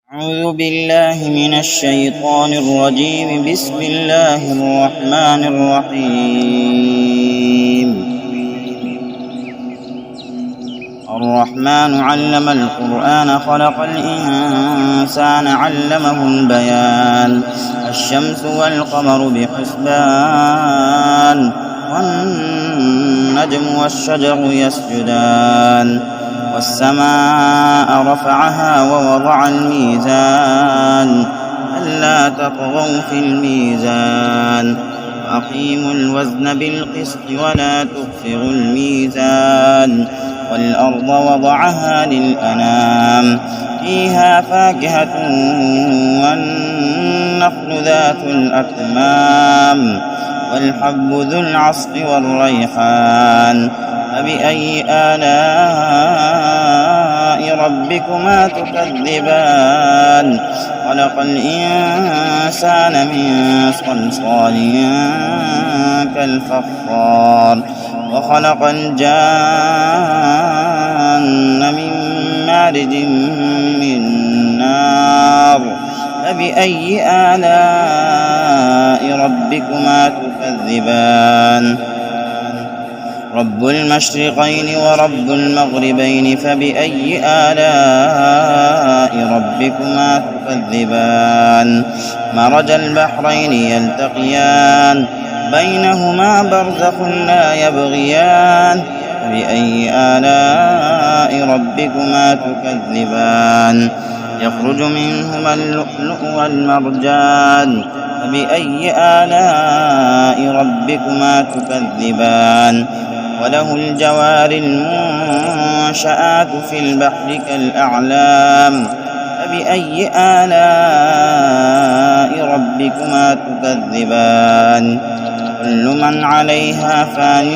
أعوذ بالله من الشيطان الرجيم. بسم الله الرحمن الرحيم. الرحمن علم القرآن، خلق الإنسان، علمه البيان. الشمس والقمر بحسبان، والنجم والشجر يسجدان، والسماء رفعها ووضع الميزان ألا تطغوا في الميزان، وأقيموا الوزن بالقسط ولا تخسروا الميزان، والأرض وضعها للأنام، فيها فاكهة والنخل ذات الأكمام، والحب ذو العصف والريحان. فبأي آلاء ربكما تكذبان؟ خلق الإنسان من صلصال كالفخار، وخلق الجان من مارج من نار. فبأي آلاء ربكما تكذبان؟ رب المشرقين ورب المغربين، فبأي آلاء ربكما تكذبان؟ مرج البحرين يلتقيان، بينهما برزخ لا يبغيان. فبأي آلاء ربكما تكذبان؟ يخرج منهما اللؤلؤ والمرجان. فبأي آلاء ربكما تكذبان؟ وله الجوار المنشآت في البحر كالأعلام. فبأي آلاء ربكما تكذبان؟ كل من عليها فان،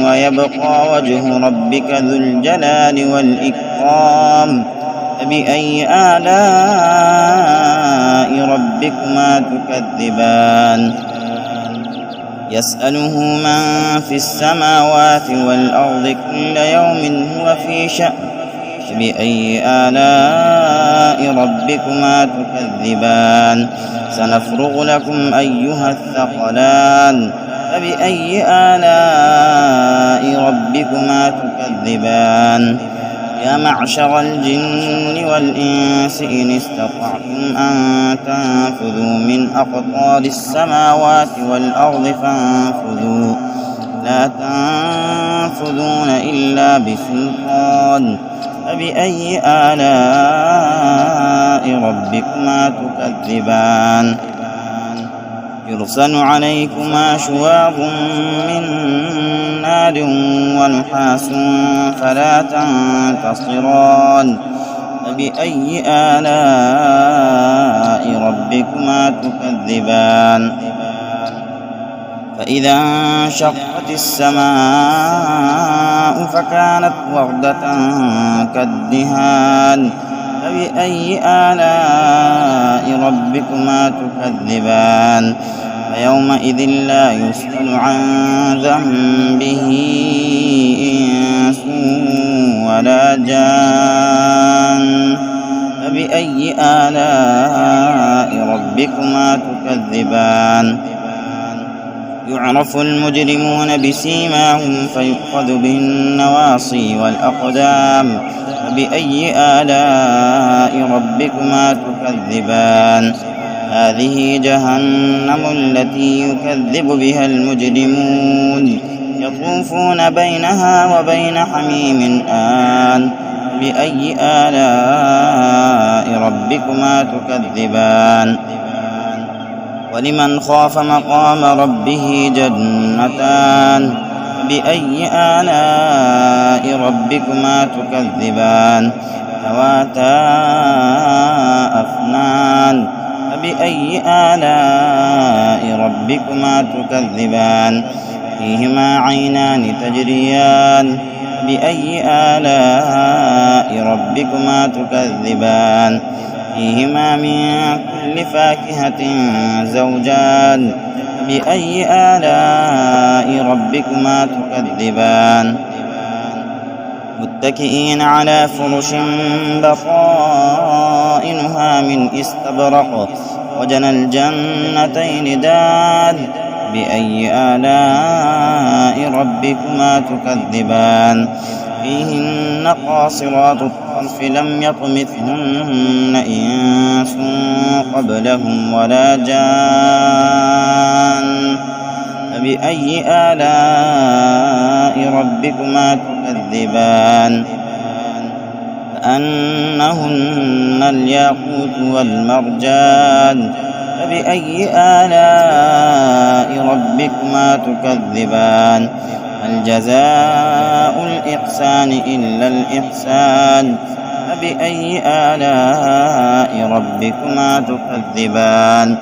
ويبقى وجه ربك ذو الجلال والإكرام. فبأي آلاء ربكما تكذبان؟ يسأله من في السماوات والأرض كل يوم هو في شأن. فبأي آلاء ربكما تكذبان؟ سنفرغ لكم أيها الثقلان. فبأي آلاء ربكما تكذبان؟ يا معشر الجن والإنس إن استطعتم أن تنفذوا من أقطار السماوات والأرض فانفذوا، لا تنفذون إلا بسلطان. فبأي آلاء ربكما تكذبان؟ يرسل عليكما شواظ من نار ونحاس فلا تنتصران. فبأي آلاء ربكما تكذبان؟ فإذا انشقت السماء فكانت وردة كالدهان. فبأي آلاء ربكما تكذبان؟ فيومئذ لا يسأل عن ذنبه إنس ولا جان. فبأي آلاء ربكما تكذبان؟ يعرف المجرمون بسيماهم فيؤخذ بالنواصي والأقدام. فبأي آلاء ربكما تكذبان؟ هذه جهنم التي يكذب بها المجرمون، يطوفون بينها وبين حميم آن. بأي آلاء ربكما تكذبان؟ ولمن خاف مقام ربه جنتان. بأي آلاء ربكما تكذبان؟ ذواتا أفنان. فبأي آلاء ربكما تكذبان؟ فيهما عينان تجريان. بأي آلاء ربكما تكذبان؟ فيهما من كل فاكهة زوجان. فبأي آلاء ربكما تكذبان؟ متكئين على فرش بطائنها من استبرق وجنى الجنتين دان بأي آلاء ربكما تكذبان فيهن قاصرات الطرف لم يطمثهن إنس قبلهم ولا جان فبأي آلاء ربكما تكذبان كأنهن الياقوت والمرجان فبأي آلاء ربكما تكذبان هل جزاء الإحسان إلا الإحسان فبأي آلاء ربكما تكذبان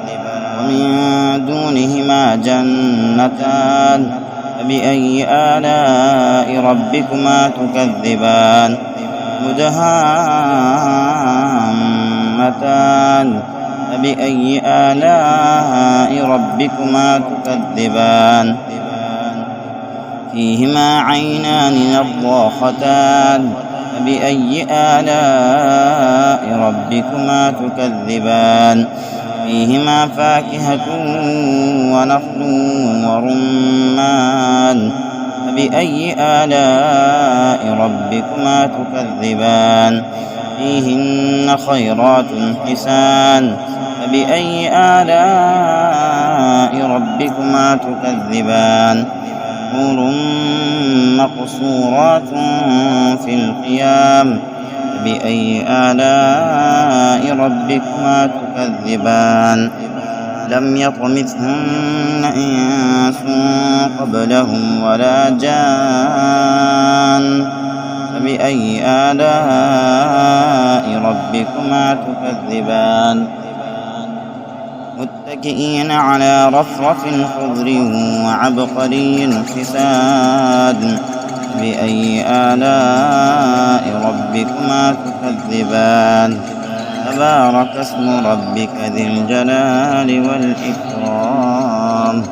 ومن دونهما جنتان فبأي آلاء ربكما تكذبان مدهامتان فبأي آلاء ربكما تكذبان فيهما عينان نضاختان فبأي آلاء ربكما تكذبان فيهما فاكهة ونخل ورمان فبأي آلاء ربكما تكذبان فيهن خيرات حسان فبأي آلاء ربكما تكذبان حور مقصورات في الخيام فبأي آلاء ربكما تكذبان لم يطمثهن إنس قبلهم ولا جان فبأي آلاء ربكما تكذبان متكئين على رفرف خضر وعبقري حسان بأي آلاء ربكما تكذبان تبارك اسم ربك ذي الجلال والإكرام